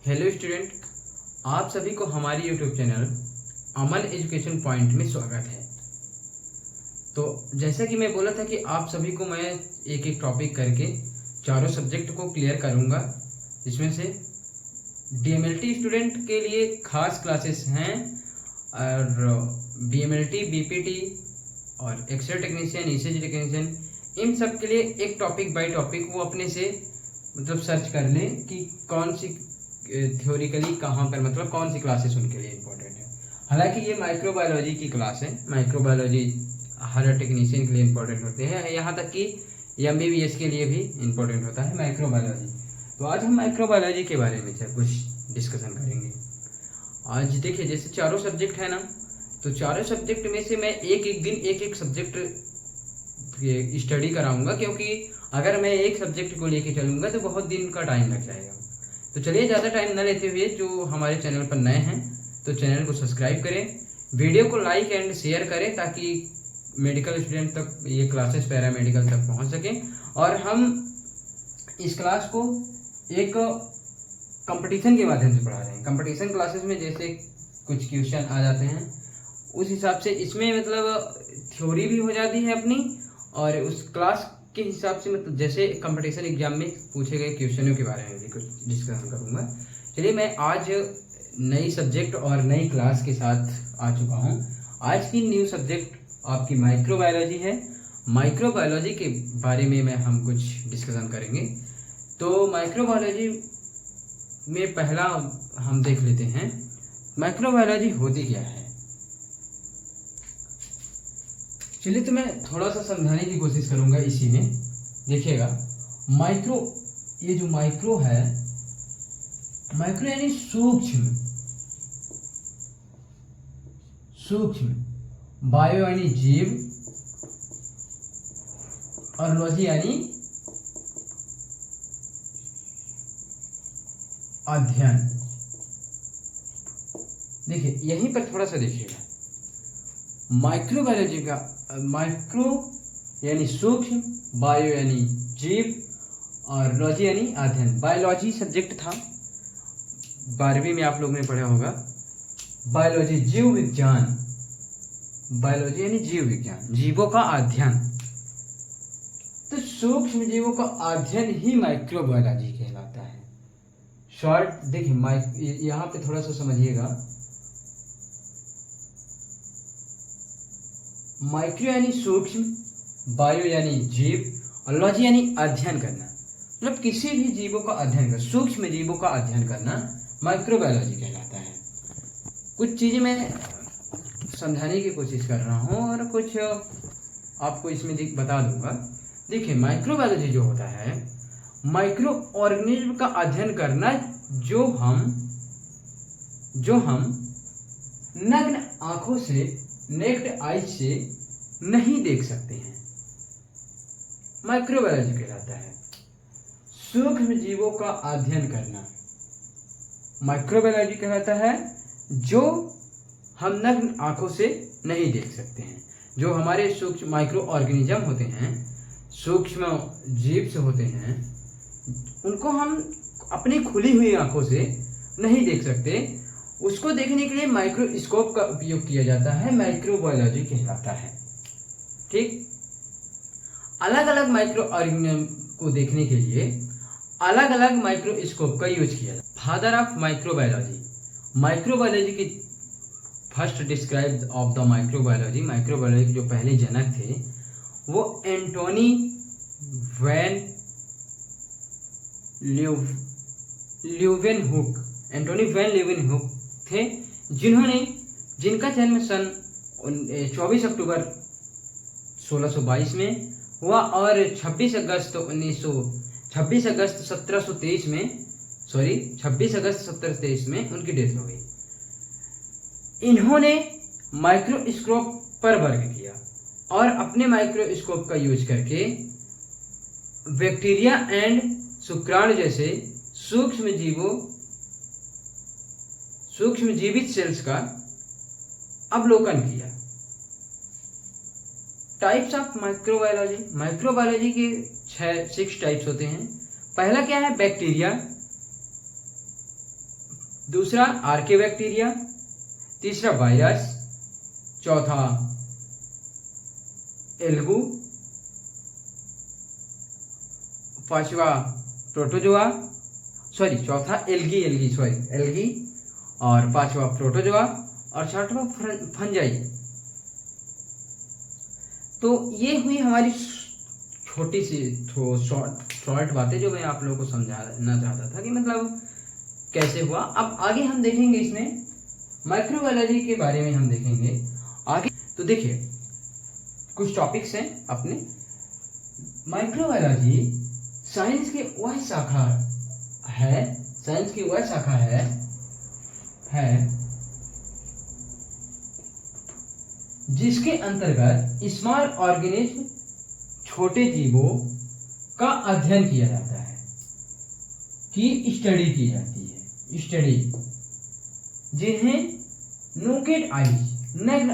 Hello student, आप सभी को हमारी यूट्यूब चैनल अमन एजुकेशन पॉइंट में स्वागत है। तो जैसा कि मैं बोला था कि आप सभी को मैं एक एक टॉपिक करके चारों सब्जेक्ट को क्लियर करूंगा। इसमें से डीएमएलटी स्टूडेंट के लिए खास क्लासेस हैं और बीएमएलटी, बीपीटी और एक्सरे टेक्नीशियन, ईसीजी टेक्नीशियन, इन सब के लिए एक टॉपिक बाय टॉपिक वो अपने से सर्च कर लें कि कौन सी थ्योरिकली कहाँ पर कौन सी क्लासेस उनके लिए इम्पोर्टेंट है। हालांकि ये माइक्रोबायोलॉजी की क्लास है। माइक्रोबायोलॉजी हर टेक्नीशियन के लिए इम्पोर्टेंट होते हैं, यहाँ तक कि एमबीबीएस के लिए भी इम्पोर्टेंट होता है माइक्रोबायोलॉजी। तो आज हम माइक्रोबायोलॉजी के बारे में कुछ डिस्कशन करेंगे। आज देखिए, जैसे चारों सब्जेक्ट है ना, तो चारों सब्जेक्ट में से मैं एक एक दिन एक एक सब्जेक्ट स्टडी कराऊंगा, क्योंकि अगर मैं एक सब्जेक्ट को लेके चलूंगा तो बहुत दिन का टाइम लग जाएगा। तो चलिए ज़्यादा टाइम न लेते हुए, जो हमारे चैनल पर नए हैं तो चैनल को सब्सक्राइब करें, वीडियो को लाइक एंड शेयर करें ताकि मेडिकल स्टूडेंट तक ये क्लासेस पैरामेडिकल तक पहुंच सकें। और हम इस क्लास को एक कंपटीशन के माध्यम से पढ़ा रहे हैं। कंपटीशन क्लासेस में जैसे कुछ क्वेश्चन आ जाते हैं, उस हिसाब से इसमें थ्योरी भी हो जाती है अपनी, और उस क्लास के हिसाब से जैसे कंपटीशन एग्जाम में पूछे गए क्वेश्चनों के बारे में भी कुछ डिस्कशन करूंगा। चलिए, मैं आज नई सब्जेक्ट और नई क्लास के साथ आ चुका हूं। आज की न्यू सब्जेक्ट आपकी माइक्रोबायोलॉजी है। माइक्रोबायोलॉजी के बारे में हम कुछ डिस्कशन करेंगे। तो माइक्रोबायोलॉजी में पहला हम देख लेते हैं, माइक्रोबायोलॉजी होती क्या है। चलिए, तो मैं थोड़ा सा समझाने की कोशिश करूंगा इसी में। देखिएगा, माइक्रो, ये जो माइक्रो है, माइक्रो यानी सूक्ष्म, सूक्ष्म, बायो यानी जीव, और लॉजी यानी अध्ययन। देखिए, यहीं पर थोड़ा सा देखिएगा, माइक्रोबायोलॉजी का माइक्रो यानी सूक्ष्म, बायो यानी जीव, और लॉजी यानी अध्ययन। बायोलॉजी सब्जेक्ट था 12वीं में, आप लोगों ने पढ़ा होगा। बायोलॉजी जीव विज्ञान, बायोलॉजी यानी जीव विज्ञान, जीवों का अध्ययन। तो सूक्ष्म जीवों का अध्ययन ही माइक्रोबायोलॉजी कहलाता है। शॉर्ट देखिए, यहाँ पे थोड़ा सा समझिएगा। माइक्रो यानी सूक्ष्म, बायो यानी जीव, और लॉजी यानी अध्ययन करना, किसी भी जीवों का अध्ययन करना, सूक्ष्म जीवों का अध्ययन करना माइक्रोबायोलॉजी कहलाता है। कुछ चीजें मैं समझाने की कोशिश कर रहा हूँ और कुछ आपको इसमें बता दूंगा। देखिए, माइक्रोबायोलॉजी जो होता है, माइक्रो ऑर्गेनिज्म का अध्ययन करना जो हम नग्न आंखों से, नेक्ड आइज से नहीं देख सकते हैं, माइक्रोबायोलॉजी कहलाता है। सूक्ष्म जीवों का अध्ययन करना माइक्रोबायोलॉजी कहलाता है, जो हम नग्न आंखों से नहीं देख सकते हैं। जो हमारे सूक्ष्म माइक्रो ऑर्गेनिज्म होते हैं, सूक्ष्म जीव से होते हैं, उनको हम अपनी खुली हुई आंखों से नहीं देख सकते। उसको देखने के लिए माइक्रोस्कोप का उपयोग किया जाता है, माइक्रोबायोलॉजी कहलाता है। ठीक, अलग अलग माइक्रो ऑर्गेनिज्म को देखने के लिए अलग अलग माइक्रोस्कोप का यूज किया जाता है। फादर ऑफ माइक्रोबायोलॉजी, माइक्रोबायोलॉजी की first describe of the microbiology, microbiology के जो पहले जनक थे वो Antony van Leeuwenhoek, Antony van Leeuwenhoek थे, जिनका जन्म सन 24 अक्टूबर 1622 में हुआ और 26 अगस्त 1723 में उनकी डेथ हो गई। इन्होंने माइक्रोस्कोप पर वर्क किया और अपने माइक्रोस्कोप का यूज करके बैक्टीरिया एंड शुक्राणु जैसे सूक्ष्म जीवित सेल्स का अवलोकन किया। टाइप्स ऑफ माइक्रोबायोलॉजी, माइक्रोबायोलॉजी के 6 टाइप्स होते हैं। पहला क्या है, बैक्टीरिया। दूसरा आर्के बैक्टीरिया, तीसरा वायरस, चौथा एल्गू, पांचवा प्रोटोजोआ, चौथा एल्गी और पांचवा प्रोटोजोआ और छठवा फंजाई। तो ये हुई हमारी छोटी सी शॉर्ट बातें जो मैं आप लोगों को समझाना चाहता था कि मतलब कैसे हुआ। अब आगे हम देखेंगे इसमें माइक्रोबायोलॉजी के बारे में हम देखेंगे आगे। तो देखिए कुछ टॉपिक्स हैं अपने। माइक्रोबायोलॉजी साइंस की वह शाखा है जिसके अंतर्गत स्मॉल ऑर्गेनिज्म, छोटे जीवों का अध्ययन किया जाता है, की स्टडी की जाती है, जिन्हें नोकेड आईज, नग्न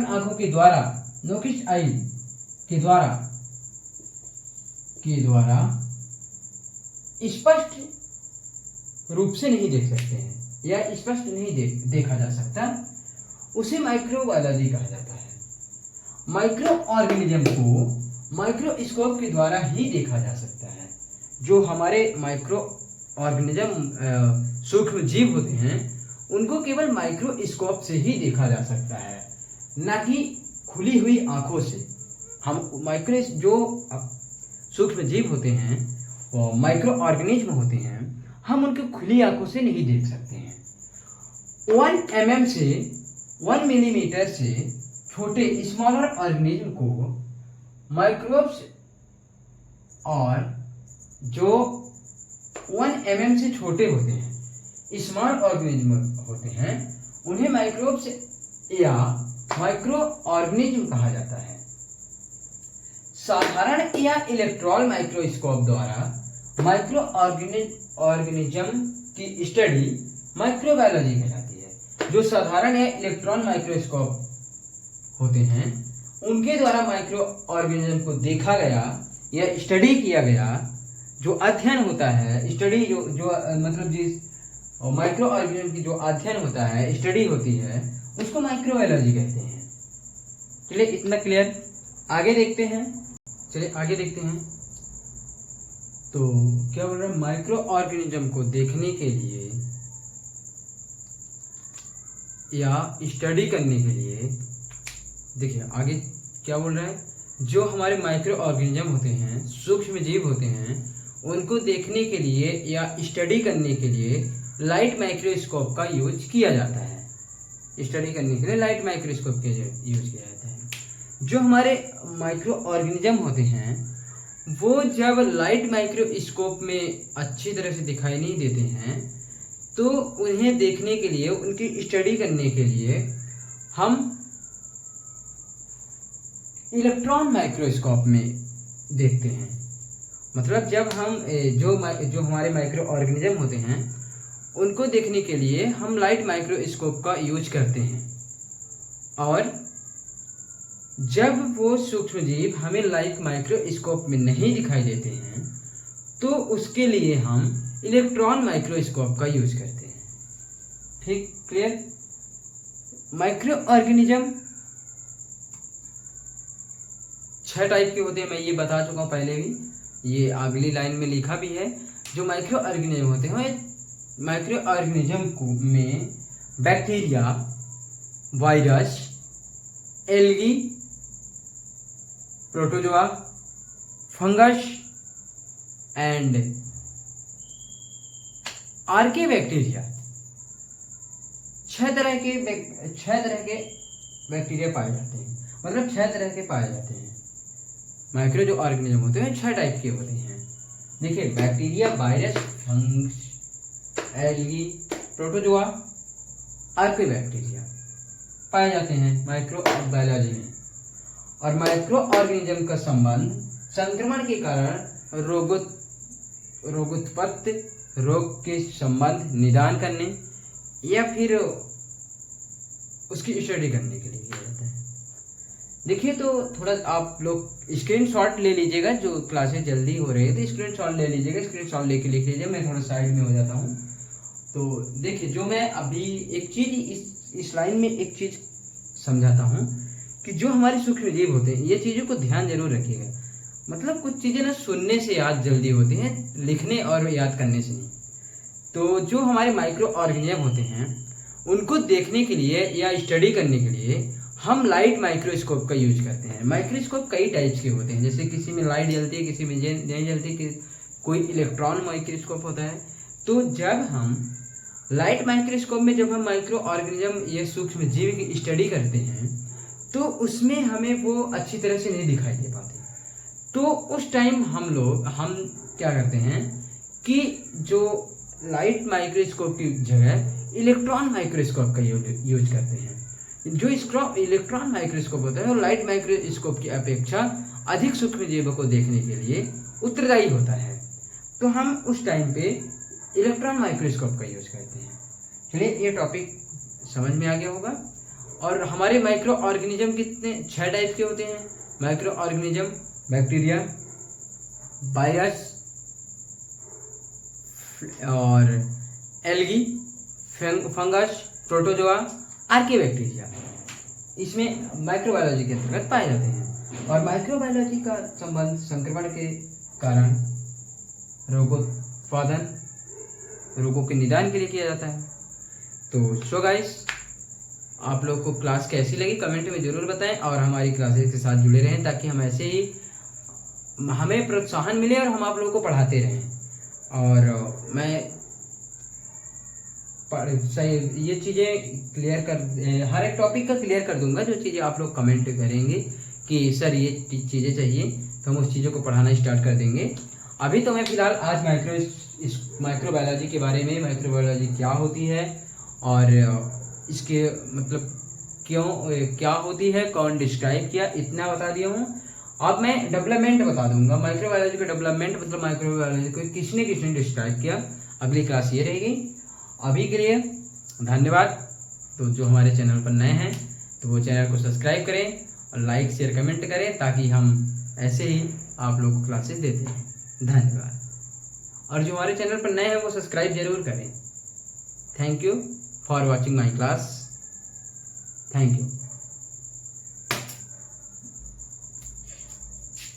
आंखों के द्वारा, नोकेड आई के द्वारा स्पष्ट रूप से नहीं देख सकते हैं या स्पष्ट नहीं देखा जा सकता, उसे माइक्रोबायोलॉजी कहा जाता है। माइक्रो ऑर्गेनिज्म को माइक्रोस्कोप के द्वारा ही देखा जा सकता है। जो हमारे माइक्रो ऑर्गेनिज्म सूक्ष्म जीव होते हैं उनको केवल माइक्रोस्कोप से ही देखा जा सकता है, न कि खुली हुई आंखों से। हम जो सूक्ष्म जीव होते हैं वो माइक्रो ऑर्गेनिज्म होते हैं, हम उनके खुली आंखों से नहीं देख सकते हैं। 1 mm से 1 मिलीमीटर से छोटे स्मॉलर ऑर्गेनिज्म को माइक्रोब्स, और जो 1 mm से छोटे होते हैं स्मॉल ऑर्गेनिज्म होते हैं उन्हें माइक्रोब्स या माइक्रो ऑर्गेनिज्म कहा जाता है। साधारण या इलेक्ट्रॉन माइक्रोस्कोप द्वारा माइक्रो ऑर्गेनिज्म की स्टडी माइक्रोबायोलॉजी कहलाती है। जो साधारण या इलेक्ट्रॉन माइक्रोस्कोप होते हैं उनके द्वारा माइक्रो ऑर्गेनिज्म को देखा गया या स्टडी किया गया, जो अध्ययन होता है, स्टडी जो मतलब जिस माइक्रो ऑर्गेनिज्म की जो अध्ययन होता है, स्टडी होती है, उसको माइक्रोबायोलॉजी कहते हैं। चलिए इतना क्लियर। आगे देखते हैं। तो क्या बोल रहे हैं, माइक्रो ऑर्गेनिज्म को देखने के लिए या स्टडी करने के लिए, देखिए आगे क्या बोल रहा है, जो हमारे माइक्रो ऑर्गेनिज्म होते हैं, सूक्ष्म जीव होते हैं, उनको देखने के लिए या स्टडी करने के लिए लाइट माइक्रोस्कोप का यूज किया जाता है। स्टडी करने के लिए लाइट माइक्रोस्कोप का यूज किया जाता है। जो हमारे माइक्रो ऑर्गेनिज्म होते हैं वो जब लाइट माइक्रोस्कोप में अच्छी तरह से दिखाई नहीं देते हैं तो उन्हें देखने के लिए, उनकी स्टडी करने के लिए हम इलेक्ट्रॉन माइक्रोस्कोप में देखते हैं। मतलब जब हम जो हमारे माइक्रो ऑर्गेनिज्म होते हैं उनको देखने के लिए हम लाइट माइक्रोस्कोप का यूज करते हैं, और जब वो सूक्ष्म जीव हमें लाइट माइक्रोस्कोप में नहीं दिखाई देते हैं तो उसके लिए हम इलेक्ट्रॉन माइक्रोस्कोप का यूज करते हैं। ठीक, क्लियर। माइक्रो ऑर्गेनिज्म 6 टाइप के होते हैं, मैं ये बता चुका हूँ पहले भी, ये अगली लाइन में लिखा भी है। जो माइक्रो ऑर्गेनिज्म होते हैं, माइक्रो ऑर्गेनिज्म में bacteria, virus, algae, protozoa, fungus and archaebacteria, 6 तरह के बैक्टीरिया पाए जाते हैं। मतलब 6 तरह के पाए जाते हैं। माइक्रो जो ऑर्गेनिज्म होते हैं 6 टाइप के होते हैं। देखिए, bacteria, virus, fungus, algae, protozoa, archaebacteria पाए जाते हैं माइक्रो बायोलॉजी में। और माइक्रो ऑर्गेनिज्म का संबंध संक्रमण के कारण रोगोत्पत्ति, रोग के संबंध निदान करने या फिर उसकी स्टडी करने के लिए किया जाता है। देखिए, तो थोड़ा आप लोग स्क्रीनशॉट ले लीजिएगा, जो क्लासेस जल्दी हो रही है तो स्क्रीनशॉट ले लीजिएगा। स्क्रीनशॉट लेके लिख लीजिए, मैं थोड़ा साइड में हो जाता हूँ तो देखिए, जो मैं अभी एक चीज़ इस लाइन में एक चीज़ समझाता हूँ कि जो हमारे सूक्ष्म जीव होते हैं, ये चीज़ों को ध्यान जरूर रखिएगा। मतलब कुछ चीज़ें ना सुनने से याद जल्दी होती हैं, लिखने और याद करने से नहीं। तो जो हमारे माइक्रो ऑर्गेनिज्म होते हैं, उनको देखने के लिए या स्टडी करने के लिए हम लाइट माइक्रोस्कोप का यूज करते हैं। माइक्रोस्कोप कई टाइप्स के होते हैं, जैसे किसी में लाइट जलती है, किसी में नहीं जलती, कोई इलेक्ट्रॉन माइक्रोस्कोप होता है। तो जब हम लाइट माइक्रोस्कोप में जब हम माइक्रो ऑर्गेनिज्म ये सूक्ष्म जीव की स्टडी करते हैं, तो उसमें हमें वो अच्छी तरह से नहीं दिखाई दे पाते। तो उस टाइम हम क्या करते हैं कि जो लाइट माइक्रोस्कोप की जगह इलेक्ट्रॉन माइक्रोस्कोप का यूज करते हैं। जो इलेक्ट्रॉन माइक्रोस्कोप होता है वो लाइट माइक्रोस्कोप की अपेक्षा अधिक सूक्ष्म जीवों को देखने के लिए उत्तरदायी होता है। तो हम उस टाइम पे इलेक्ट्रॉन माइक्रोस्कोप का यूज करते हैं। चलिए, ये टॉपिक समझ में आ गया होगा। और हमारे माइक्रो ऑर्गेनिज्म कितने 6 टाइप के होते हैं। माइक्रो ऑर्गेनिज्म बैक्टीरिया, वायरस और एल्गी, फंगस, प्रोटोजोआ, आर्कियोबैक्टीरिया, इसमें माइक्रोबायोलॉजी के अंतर्गत पाए जाते हैं। और माइक्रोबायोलॉजी का संबंध संक्रमण के कारण रोगोत्पादन, रोगों के निदान के लिए किया जाता है। तो सो गाइस, आप लोग को क्लास कैसी लगी कमेंट में ज़रूर बताएं और हमारी क्लासेस के साथ जुड़े रहें, ताकि हम ऐसे ही हमें प्रोत्साहन मिले और हम आप लोगों को पढ़ाते रहें। और मैं सही ये चीज़ें क्लियर कर, हर एक टॉपिक का क्लियर कर दूंगा। जो चीज़ें आप लोग कमेंट करेंगे कि सर ये चीज़ें चाहिए, तो हम उस चीज़ों को पढ़ाना स्टार्ट कर देंगे। अभी तो मैं फ़िलहाल आज माइक्रोबायोलॉजी के बारे में, माइक्रोबायोलॉजी क्या होती है और इसके मतलब क्या होती है, कौन डिस्क्राइब किया, इतना बता दिया हूँ। अब मैं डेवलपमेंट बता दूंगा। माइक्रोबायोलॉजी का डेवलपमेंट मतलब माइक्रोबायोलॉजी को किसने डिस्क्राइब किया। अगली क्लास ये रहेगी। अभी के लिए धन्यवाद। तो जो हमारे चैनल पर नए हैं तो वो चैनल को सब्सक्राइब करें और लाइक शेयर कमेंट करें, ताकि हम ऐसे ही आप लोगों को क्लासेस देते हैं। धन्यवाद। और जो हमारे चैनल पर नए हैं वो सब्सक्राइब जरूर करें। Thank you for watching my class. Thank you.